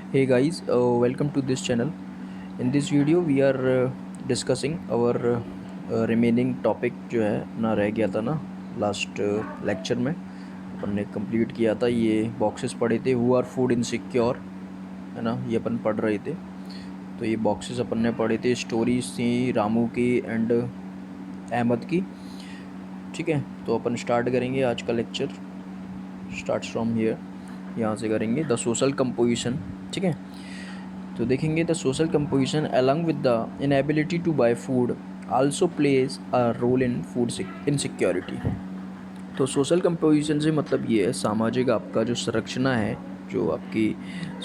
Hey guys, welcome to this channel. In this video we are discussing our remaining topic जो है ना रह गया था ना लास्ट लेक्चर में अपन ने कंप्लीट किया था। ये बॉक्सेस पढ़े थे हु आर फूड इनसिक्योर, है ना, ये अपन पढ़ रहे थे। तो ये बॉक्सेस अपन ने पढ़े थे, स्टोरीज थी रामू की एंड अहमद की। ठीक है, तो अपन स्टार्ट करेंगे आज का लेक्चर। स्टार्ट्स फ्रॉम हियर, यहाँ से करेंगे द सोशल कंपोजिशन। ठीक है, तो देखेंगे the social composition along with the inability to buy food also plays a role in food insecurity. तो सोशल कंपोजिशन से मतलब ये है सामाजिक आपका जो संरचना है, जो आपकी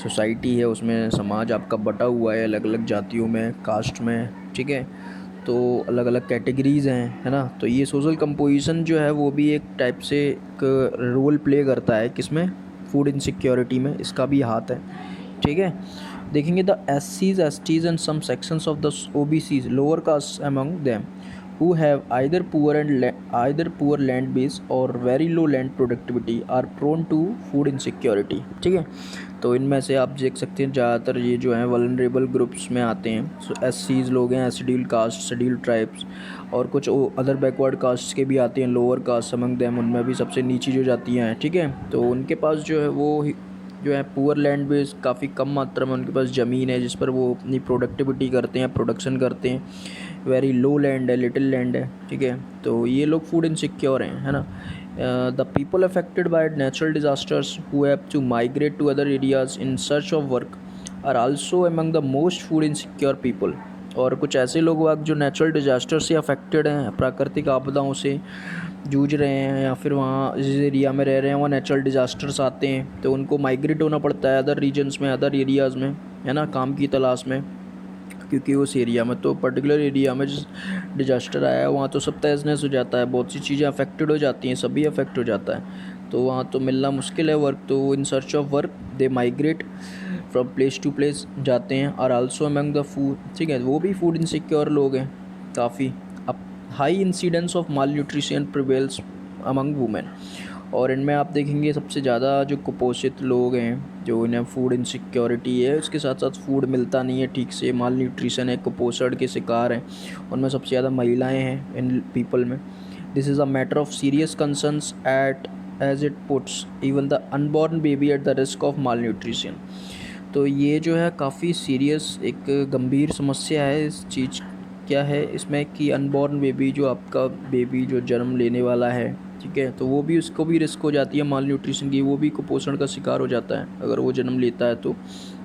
सोसाइटी है उसमें समाज आपका बटा हुआ है अलग अलग जातियों में, कास्ट में। ठीक है, तो अलग अलग कैटेगरीज़ हैं, है ना। तो ये सोशल कंपोजिशन जो है वो भी एक टाइप से एक रोल प्ले करता है किसमें, फूड इनसिक्योरिटी में, इसका भी हाथ है। ठीक है, देखेंगे the S Ts and some sections of the OBCs lower caste among them who have either poor land base or very low land productivity are prone to food insecurity। ठीक है, तो इनमें से आप देख सकते हैं ज़्यादातर ये जो है वल्नरेबल ग्रुप्स में आते हैं। सो SCs लोग हैं, शेड्यूल कास्ट, शेड्यूल ट्राइब्स, और कुछ अदर बैकवर्ड कास्ट के भी आते हैं, लोअर कास्ट अमंग देम, उनमें भी सबसे नीची जो जाती हैं। ठीक है, तो उनके पास जो है वो जो है पुअर लैंड बेस, काफ़ी कम मात्रा में उनके पास ज़मीन है जिस पर वो अपनी प्रोडक्टिविटी करते हैं, प्रोडक्शन करते हैं। वेरी लो लैंड है, लिटिल लैंड है। ठीक है, तो ये लोग फूड इनसिक्योर हैं, है ना। The people affected by natural disasters who have to migrate to other areas in search of work are also among the most food insecure people. और कुछ ऐसे लोग जो नेचुरल डिजास्टर से अफेक्टेड हैं, प्राकृतिक आपदाओं से जूझ रहे हैं, या फिर वहाँ जिस एरिया में रह रहे हैं वहाँ नेचुरल डिजास्टर्स आते हैं तो उनको माइग्रेट होना पड़ता है अदर रीजन्स में, अदर एरियाज़ में, है ना, काम की तलाश में। क्योंकि उस एरिया में, तो पर्टिकुलर एरिया में जिस डिजास्टर आया है वहाँ तो सब तहस-नहस हो जाता है, बहुत सी चीज़ें अफेक्टेड हो जाती हैं, सभी अफेक्ट हो जाता है। तो वहाँ तो मिलना मुश्किल है वर्क। तो in search of work they migrate from place to place जाते हैं। और आल्सो अमंग द फूड, ठीक है, वो भी फूड इनसिक्योर लोग हैं काफ़ी। अब high incidence of mall nutrition prevails among women. और इनमें आप देखेंगे सबसे ज़्यादा जो कुपोषित लोग हैं, जो इन्हें फूड इनसिक्योरिटी है, उसके साथ साथ फूड मिलता नहीं है ठीक से, माल न्यूट्रिशन है, कुपोषण के शिकार हैं, उनमें सबसे ज़्यादा महिलाएं हैं इन पीपल में। This is a matter of serious concerns at as it puts even the unborn baby at the risk of malnutrition. तो ये जो है काफ़ी सीरियस एक गंभीर समस्या है। इस चीज़ क्या है इसमें कि अनबॉर्न बेबी, जो आपका बेबी जो जन्म लेने वाला है, ठीक है, तो वो भी, उसको भी रिस्क हो जाती है माल न्यूट्रिशन की, वो भी कुपोषण का शिकार हो जाता है अगर वो जन्म लेता है तो।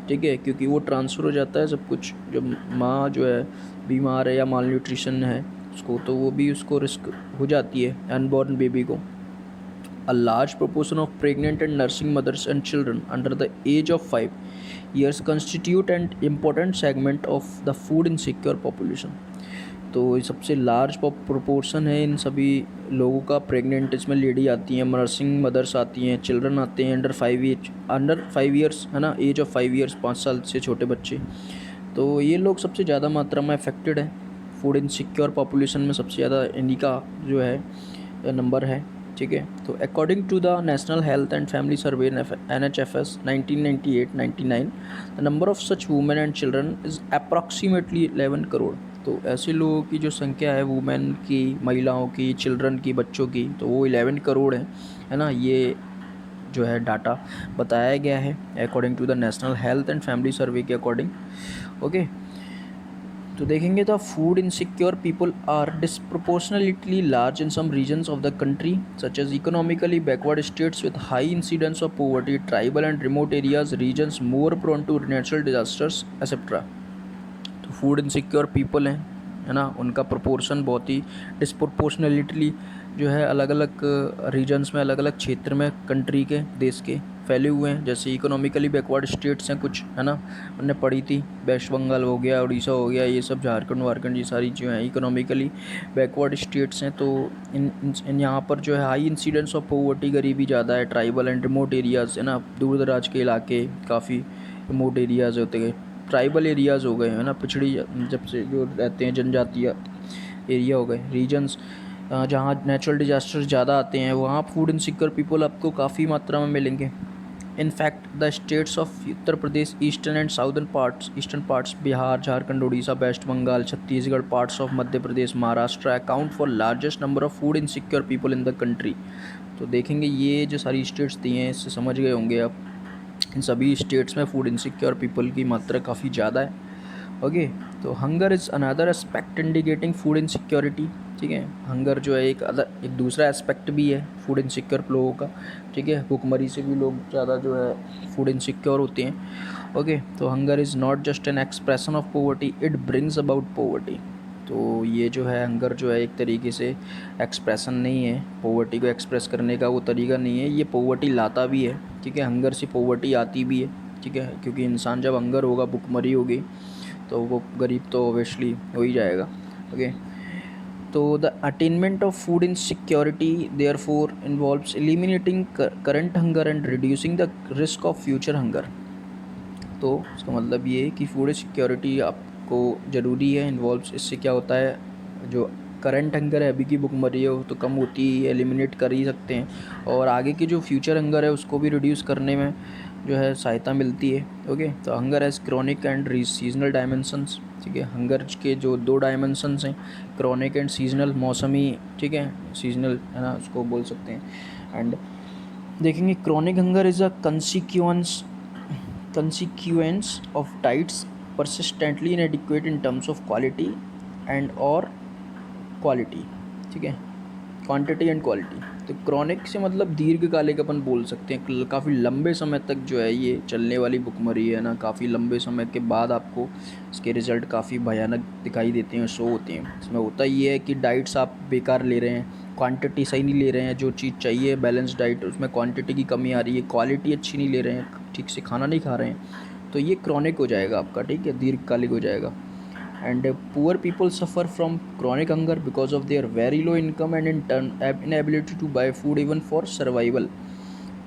ठीक है, क्योंकि वो ट्रांसफ़र हो जाता है सब कुछ, जब माँ जो है बीमार है या माल न्यूट्रिशन है उसको, तो वो भी उसको रिस्क हो जाती है अनबॉर्न बेबी को। A large proportion of pregnant and nursing mothers and children under the age of 5 years constitute an important segment of the food insecure population। तो ये सबसे लार्ज प्रोपोर्शन है इन सभी लोगों का। प्रेग्नेंट इसमें लेडी आती हैं, नर्सिंग मदर्स आती हैं, चिल्ड्रन आते हैं अंडर 5 ईयर्स, है ना, एज ऑफ 5 ईयर्स, 5 साल से छोटे बच्चे। तो ये लोग सबसे ज़्यादा मात्रा में अफेक्टेड है फूड इनसिक्योर पॉपुलेशन में, सबसे ज़्यादा इन्हीं का जो है नंबर है। ठीक है, तो according to the national health and family Survey NHFS 1998-99 the number of such women and children is approximately 11 crore. तो ऐसे लोगों की जो संख्या है, वुमेन की, महिलाओं की, चिल्ड्रन की, बच्चों की, तो वो 11 करोड़ है ना। ये जो है डाटा बताया गया है according to the national health and family survey के अकॉर्डिंग। ओके, तो देखेंगे तो food insecure people are disproportionately large in some regions of the country such as economically backward states with high incidence of poverty, tribal and remote areas, regions more prone to natural disasters etcetera. तो food insecure people हैं, है ना, उनका proportion बहुत ही डिस्प्रोपोर्शनलिटली जो है अलग अलग रीजन्स में, अलग अलग क्षेत्र में कंट्री के, देश के फैले हुए हैं। जैसे इकोनॉमिकली बैकवर्ड स्टेट्स हैं कुछ, है ना, हमने पढ़ी थी, वेस्ट बंगाल हो गया, उड़ीसा हो गया, ये सब, झारखंड वारखंड, ये सारी जो हैं इकोनॉमिकली बैकवर्ड स्टेट्स हैं। तो इन यहाँ पर जो है हाई इंसिडेंस ऑफ पॉवर्टी, गरीबी ज़्यादा है। ट्राइबल एंड रिमोट एरियाज़, है ना, दूर दराज के इलाके, काफ़ी रिमोट एरियाज़ होते गए, ट्राइबल एरियाज़ हो गए, है ना, पिछड़ी जब से जो रहते हैं जनजातीय एरिया हो गए, रीजन्स जहाँ नेचुरल डिजास्टर्स ज़्यादा आते हैं, वहाँ फूड इनसिक्योर पीपल आपको काफ़ी मात्रा में मिलेंगे। In fact, the states of Uttar Pradesh, eastern and southern parts, Bihar, Jharkhand, Odisha, West Bengal, Chhattisgarh, parts of Madhya Pradesh, Maharashtra account for largest number of food insecure people in the country. तो देखेंगे ये जो सारी states दी हैं, इससे समझ गए होंगे आप, इन सभी स्टेट्स में फूड इनसिक्योर पीपल की मात्रा काफ़ी ज़्यादा है. ओके, तो hunger is another aspect indicating food insecurity. ठीक है, हंगर जो है एक दूसरा एस्पेक्ट भी है फूड इनसिक्योर लोगों का. ठीक है, भूखमरी से भी लोग ज़्यादा जो है फूड इनसिक्योर होते हैं. ओके, तो hunger is not just an expression of poverty, it brings about poverty. तो ये जो है हंगर जो है एक तरीके से एक्सप्रेशन नहीं है, पोवर्टी को एक्सप्रेस करने का वो तरीका नहीं है, ये पोवर्टी लाता भी है. ठीक है, हंगर से पोवर्टी आती भी है. ठीक है, क्योंकि इंसान जब हंगर होगा, भुखमरी होगी, तो वो गरीब तो ऑब्वियसली हो ही जाएगा. ओके, तो the attainment of food insecurity therefore involves eliminating current hunger and reducing the risk of future hunger. तो इसका मतलब ये है कि फूड सिक्योरिटी आपको ज़रूरी है, इन्वॉल्व्स. इससे क्या होता है, जो करंट हंगर है, अभी की भुखमरी है, वो तो कम होती ही, एलिमिनेट कर ही सकते हैं, और आगे की जो फ्यूचर हंगर है उसको भी रिड्यूस करने में जो है सहायता मिलती है. ओके, तो hunger has chronic and seasonal dimensions. ठीक है, हंगर के जो 2 डायमेंशंस हैं, क्रॉनिक एंड सीजनल, मौसमी. ठीक है, सीजनल है ना, उसको बोल सकते हैं. एंड देखेंगे chronic hunger is a consequence of diets persistently inadequate in terms of quality and or quality. ठीक है, क्वांटिटी एंड क्वालिटी. तो क्रॉनिक से मतलब दीर्घकालिक अपन बोल सकते हैं, काफ़ी लंबे समय तक जो है ये चलने वाली भुखमरी है ना, काफ़ी लंबे समय के बाद आपको इसके रिज़ल्ट काफ़ी भयानक दिखाई देते हैं, शो होते हैं. इसमें होता ये है कि डाइट्स आप बेकार ले रहे हैं, क्वांटिटी सही नहीं ले रहे हैं, जो चीज़ चाहिए बैलेंस डाइट उसमें क्वांटिटी की कमी आ रही है, क्वालिटी अच्छी नहीं ले रहे हैं, ठीक से खाना नहीं खा रहे हैं, तो ये क्रॉनिक हो जाएगा आपका. ठीक है, दीर्घकालिक हो जाएगा. And poor people suffer from chronic hunger because of their very low income and in turn inability to buy food even for survival.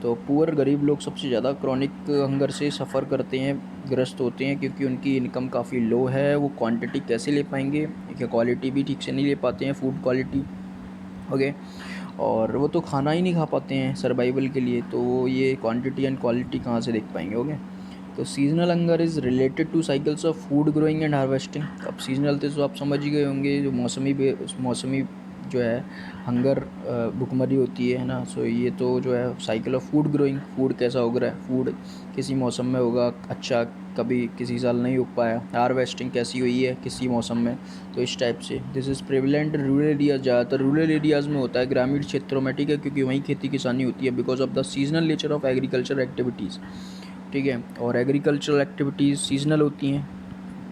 तो पुअर गरीब लोग सबसे ज़्यादा क्रॉनिक हंगर से सफ़र करते हैं, ग्रस्त होते हैं, क्योंकि उनकी इनकम काफ़ी लो है. वो क्वांटिटी कैसे ले पाएंगे, क्या क्वालिटी भी ठीक से नहीं ले पाते हैं, फूड क्वालिटी. ओके, और वो तो खाना ही नहीं खा पाते हैं सर्वाइवल के लिए, तो ये क्वांटिटी एंड क्वालिटी कहाँ से देख पाएंगे. ओके, तो seasonal hunger is related to cycles of food growing and harvesting. अब सीजनल थे तो आप समझ ही गए होंगे, जो मौसमी जो है हंगर भुखमरी होती है ना. सो ये तो जो है cycle of food growing, food कैसा उग रहा है, फूड किसी मौसम में होगा अच्छा, कभी किसी साल नहीं उग पाया. हार्वेस्टिंग कैसी हुई है किसी मौसम में, तो इस टाइप से. This is prevalent rural areas, ज़्यादातर रूरल एरियाज़ में होता है, ग्रामीण क्षेत्रों में. ठीक है, क्योंकि वहीं खेती किसानी होती है, because of the seasonal nature of agriculture activities. ठीक है, और एग्रीकल्चरल एक्टिविटीज़ सीजनल होती हैं.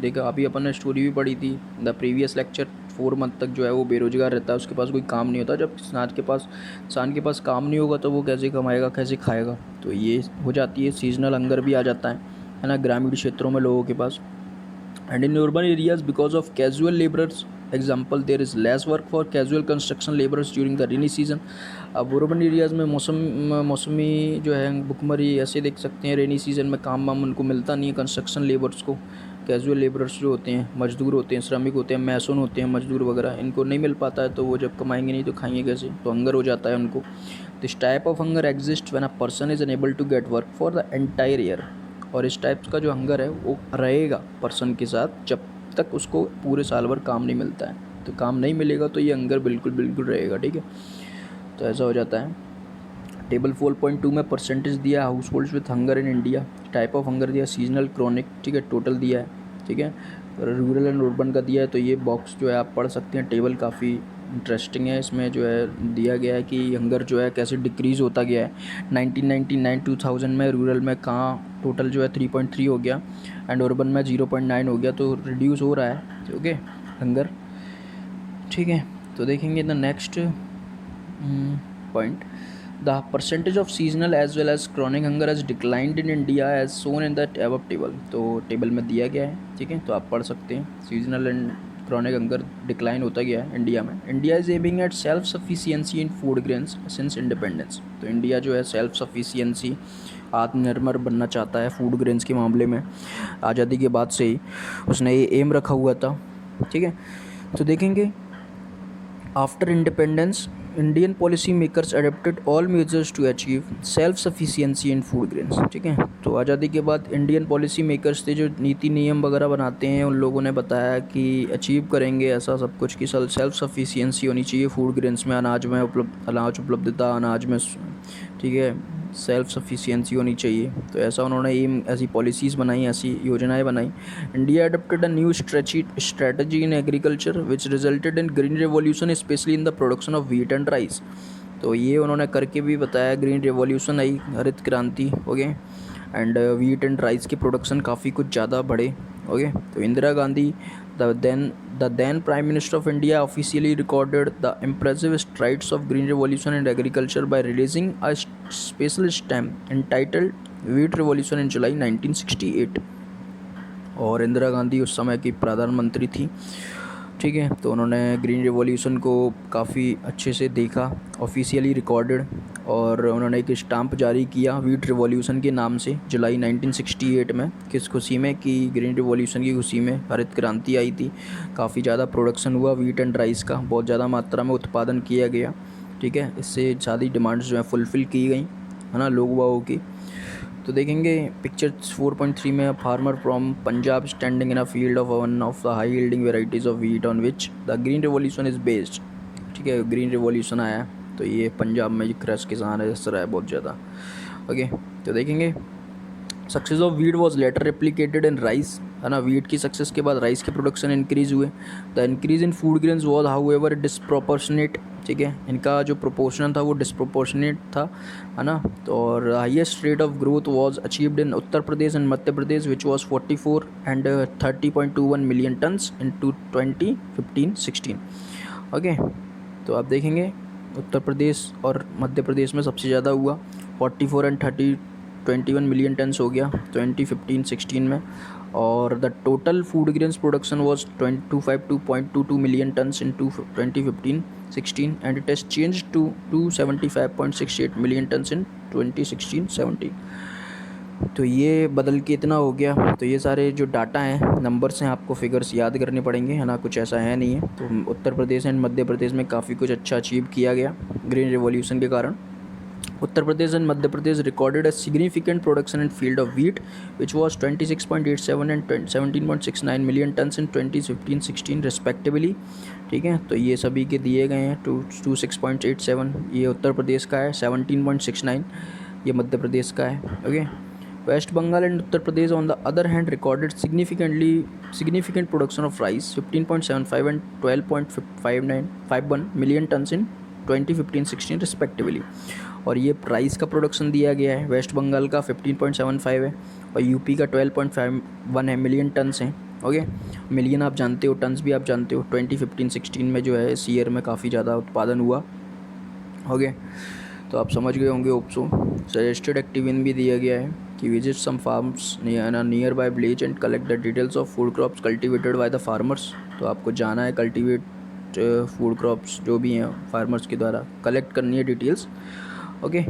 देखा, अभी अपन ने स्टोरी भी पढ़ी थी, द प्रीवियस लेक्चर. 4 मंथ तक जो है वो बेरोज़गार रहता है, उसके पास कोई काम नहीं होता. जब इंसान के पास काम नहीं होगा तो वो कैसे कमाएगा, कैसे खाएगा. तो ये हो जाती है, सीजनल हंगर भी आ जाता है ना, ग्रामीण क्षेत्रों में लोगों के पास. And in urban areas because of casual labourers, example there is less work for casual construction labourers during the rainy season. अब अर्बन एरियाज़ में मौसमी जो है भुखमरी ऐसे देख सकते हैं, रेनी सीजन में काम वाम उनको मिलता नहीं है, कंस्ट्रक्शन लेबर्स को. कैजुअल लेबरर्स जो होते हैं, मजदूर होते हैं, श्रमिक होते हैं, मैसन होते हैं, मजदूर वगैरह, इनको नहीं मिल पाता है, तो वो जब कमाएंगे नहीं तो खाएंगे कैसे, तो हंगर हो जाता है उनको. This type of hunger exist when a person is unable to get work for the entire year. और इस टाइप का जो हंगर है वो रहेगा पर्सन के साथ जब तक उसको पूरे साल भर काम नहीं मिलता है. तो काम नहीं मिलेगा तो ये हंगर बिल्कुल रहेगा. ठीक है, तो ऐसा हो जाता है. टेबल 4.2 में परसेंटेज दिया house holds with hunger in India. Type of hunger दिया, सीजनल, क्रॉनिक. ठीक है, टोटल दिया है. ठीक है, रूरल एंड अर्बन का दिया है. तो ये बॉक्स जो है आप पढ़ सकते हैं, टेबल काफ़ी इंटरेस्टिंग है. इसमें जो है दिया गया है कि हंगर जो है कैसे डिक्रीज़ होता गया है. 1999-2000 में रूरल में कहाँ टोटल जो है 3.3 हो गया एंड अर्बन में 0.9 हो गया, तो रिड्यूस हो रहा है. Okay, hunger. ठीक है, तो देखेंगे the next point. The percentage of seasonal as well as chronic hunger has declined in India as shown in the above table. तो टेबल में दिया गया है. ठीक है, तो आप पढ़ सकते हैं. Seasonal and chronic hunger decline होता गया है इंडिया में. India is aiming at self sufficiency in food grains since independence. तो इंडिया जो है सेल्फ सफिशिएंसी, आत्मनिर्भर बनना चाहता है फूड ग्रेन्स के मामले में. आज़ादी के बाद से ही उसने ये एम रखा हुआ था. ठीक है, तो देखेंगे after independence Indian policy makers adapted all measures to achieve self sufficiency in food grains. ठीक है, तो आज़ादी के बाद इंडियन पॉलिसी मेकर्स थे जो नीति नियम वगैरह बनाते हैं, उन लोगों ने बताया कि अचीव करेंगे ऐसा सब कुछ कि सेल्फ सफिशिएंसी होनी चाहिए फूड ग्रेन्स में, अनाज उपलब्धता अनाज में। ठीक है, सेल्फ सफिशिएंसी होनी चाहिए, तो ऐसा उन्होंने ऐसी पॉलिसीज़ बनाई, ऐसी योजनाएं बनाई। India adopted a new strategy in agriculture which resulted in green revolution specially in the production of wheat and rice. तो ये उन्होंने करके भी बताया, ग्रीन रेवोल्यूशन आई, हरित क्रांति हो गए, एंड व्हीट एंड राइस के प्रोडक्शन काफ़ी कुछ ज़्यादा बढ़े। ओके, तो Indira Gandhi the then Prime Minister of India officially recorded the impressive strides of Green Revolution in agriculture by releasing a special stamp entitled Wheat Revolution in July 1968। और इंदिरा गांधी उस समय की प्रधानमंत्री थी। ठीक है, तो उन्होंने ग्रीन रिवॉल्यूशन को काफ़ी अच्छे से देखा, ऑफिशियली रिकॉर्डेड, और उन्होंने एक स्टाम्प जारी किया व्हीट रिवॉल्यूशन के नाम से जुलाई 1968 में। किस खुशी में? कि ग्रीन रिवॉल्यूशन की खुशी में, हरित क्रांति आई थी, काफ़ी ज़्यादा प्रोडक्शन हुआ व्हीट एंड राइस का, बहुत ज़्यादा मात्रा में उत्पादन किया गया। ठीक है, इससे ज़्यादा डिमांड्स जो है फुलफ़िल की गई, है ना, लोग वाओं की। तो देखेंगे पिक्चर 4.3 में, farmer from Punjab standing in a field of one of the high yielding varieties of wheat on which the green revolution is based. ठीक है, ग्रीन रिवॉल्यूशन आया, तो ये पंजाब में क्रश किसान है, इस तरह है बहुत ज़्यादा। ओके, तो देखेंगे success of wheat was later replicated in rice, है ना, वीट की सक्सेस के बाद राइस के प्रोडक्शन इंक्रीज़ हुए। The increase in food grains was how ever disproportionate. ठीक है, इनका जो प्रोपोर्शन था वो डिसप्रोपोर्शनेट था, है ना। तो और highest rate of growth was achieved in Uttar Pradesh and Madhya Pradesh which was 44 and 30.21 million tons in 2015-16। Okay, तो आप देखेंगे उत्तर प्रदेश और मध्य प्रदेश में सबसे ज़्यादा हुआ, 44 एंड 21 मिलियन टन्स हो गया 2015-16 में। और the total food grains production was 252.22 million tons in 2015-16 and it has change to 275.68 million tons in 2016-17। तो ये बदल के इतना हो गया। तो ये सारे जो डाटा हैं, नंबर्स हैं, आपको फिगर्स याद करने पड़ेंगे, है ना, कुछ ऐसा है नहीं है। तो उत्तर प्रदेश एंड मध्य प्रदेश में काफ़ी कुछ अच्छा अचीव किया गया ग्रीन रिवॉल्यूशन के कारण। Uttar Pradesh and Madhya Pradesh recorded a significant production in field of wheat, which was 26.87 and 17.69 million tons in 2015-16 respectively। ठीक है, तो ये सभी के दिए गए हैं। 26.87 ये उत्तर प्रदेश का है, 17.69 ये मध्य प्रदेश का है। Okay, West Bengal and Uttar Pradesh on the other hand recorded significant production of rice, 15.75 and 12.51 million tons in 2015-16 respectively। और ये राइस का प्रोडक्शन दिया गया है, वेस्ट बंगाल का 15.75 है और यूपी का 12.51 है, मिलियन टन्स हैं। ओके, मिलियन आप जानते हो, टन्स भी आप जानते हो। 2015-16 में जो है इस ईयर में काफ़ी ज़्यादा उत्पादन हुआ। ओके, तो आप समझ गए होंगे होप्सो। सजेस्टेड एक्टिविन भी दिया गया है कि visit some farms near by village and collect the details of food crops cultivated by the farmers. तो आपको जाना है, कल्टिवेट फूड क्रॉप्स जो भी हैं फार्मर्स के द्वारा कलेक्ट करनी है डिटेल्स। ओके,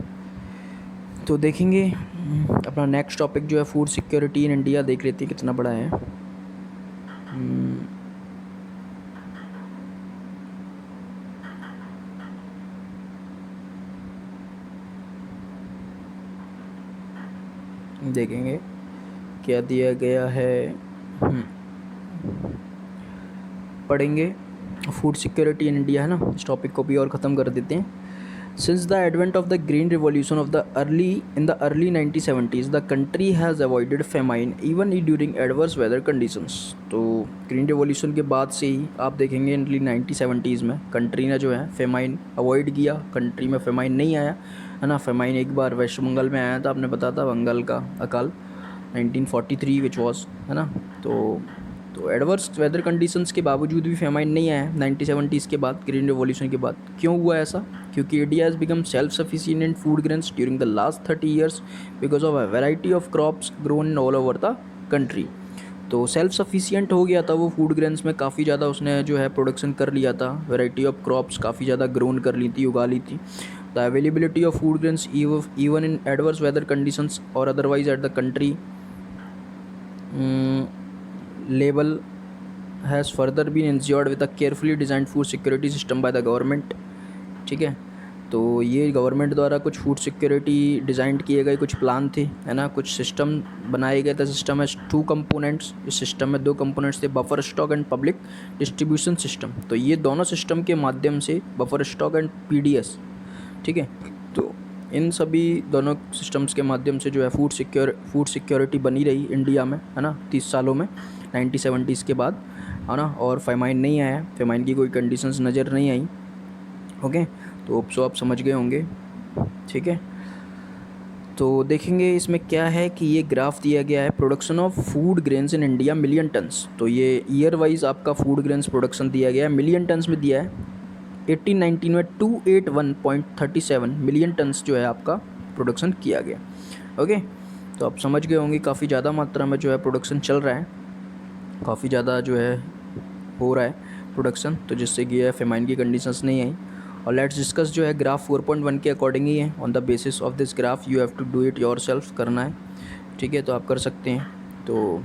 तो देखेंगे अपना नेक्स्ट टॉपिक जो है फूड सिक्योरिटी इन इंडिया, देख लेते हैं कितना बड़ा है। देखेंगे क्या दिया गया है, पढ़ेंगे फूड सिक्योरिटी इन इंडिया, है ना। इस टॉपिक को भी और ख़त्म कर देते हैं। Since the advent of the green revolution in the early 1970s, the country has avoided famine even during adverse weather conditions। तो ग्रीन रिवॉल्यूशन के बाद से ही आप देखेंगे अर्ली 1970s में कंट्री ने जो है फेमाइन अवॉइड किया, कंट्री में फेमाइन नहीं आया, है ना। फेमाइन एक बार वेस्ट बंगाल में आया था, आपने बताया था, बंगाल का अकाल 1943 विच वॉज, है ना। तो एडवर्स वेदर कंडीशंस के बावजूद भी फेमाइन नहीं आया 1970s के बाद, ग्रीन रिवॉल्यूशन के बाद। क्यों हुआ ऐसा? क्योंकि India has become self sufficient in food grains during the last 30 years because of a variety of crops grown in all over the country. तो सेल्फ सफिशिएंट हो गया था वो फूड ग्रेन्स में, काफ़ी ज़्यादा उसने जो है प्रोडक्शन कर लिया था, वैरायटी ऑफ क्रॉप्स काफ़ी ज़्यादा ग्रोन कर ली थी, उगा ली थी। The availability of food grains even in adverse weather conditions और otherwise at the country level has further been ensured with a carefully designed food security system by the government। ठीक है। तो ये गवर्नमेंट द्वारा कुछ फूड सिक्योरिटी डिज़ाइन किए गए कुछ प्लान थे, है ना, कुछ सिस्टम बनाए गए थे। सिस्टम है 2 कंपोनेंट्स, इस सिस्टम में 2 कंपोनेंट्स थे, buffer stock and public distribution system. तो ये दोनों सिस्टम के माध्यम से बफर स्टॉक एंड पीडीएस, ठीक है, तो इन सभी दोनों सिस्टम्स के माध्यम से जो है फूड सिक्योरिटी बनी रही इंडिया में, है ना, 30 सालों में, 1970s के बाद, है ना। और फेमाइन नहीं आया, फेमाइन की कोई कंडीशंस नज़र नहीं आई। ओके, तो आप समझ गए होंगे, ठीक है। तो देखेंगे इसमें क्या है कि ये ग्राफ दिया गया है production of food grains in India million turns. तो ये ईयर वाइज आपका फूड ग्रेन्स प्रोडक्शन दिया गया है, मिलियन टन्स में दिया है। 1819 में 281.37 मिलियन टन्स जो है आपका प्रोडक्शन किया गया। ओके, तो आप समझ गए होंगे काफ़ी ज़्यादा मात्रा में जो है प्रोडक्शन चल रहा है, काफ़ी ज़्यादा जो है हो रहा है प्रोडक्शन, तो जिससे कि है फेमाइन की कंडीशंस नहीं आई। और लेट्स डिस्कस जो है ग्राफ 4.1 के अकॉर्डिंग ही है। On the basis of this graph you have to do it yourself, करना है, ठीक है, तो आप कर सकते हैं। तो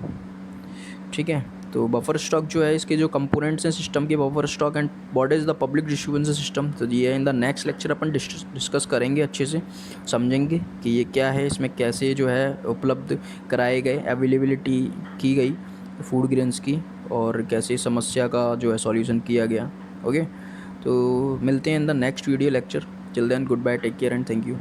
ठीक है, तो बफर स्टॉक जो है, इसके जो कंपोनेंट्स हैं सिस्टम के, buffer stock and what is the public distribution system, तो ये इन the next lecture upon discuss करेंगे, अच्छे से समझेंगे कि ये क्या है, इसमें कैसे जो है उपलब्ध कराए गए, अवेलेबिलिटी की गई फूड ग्रेन्स की, और कैसे समस्या का जो है सॉल्यूशन किया गया। ओके, तो मिलते हैं in the next video lecture. Till then goodbye, take care and thank you.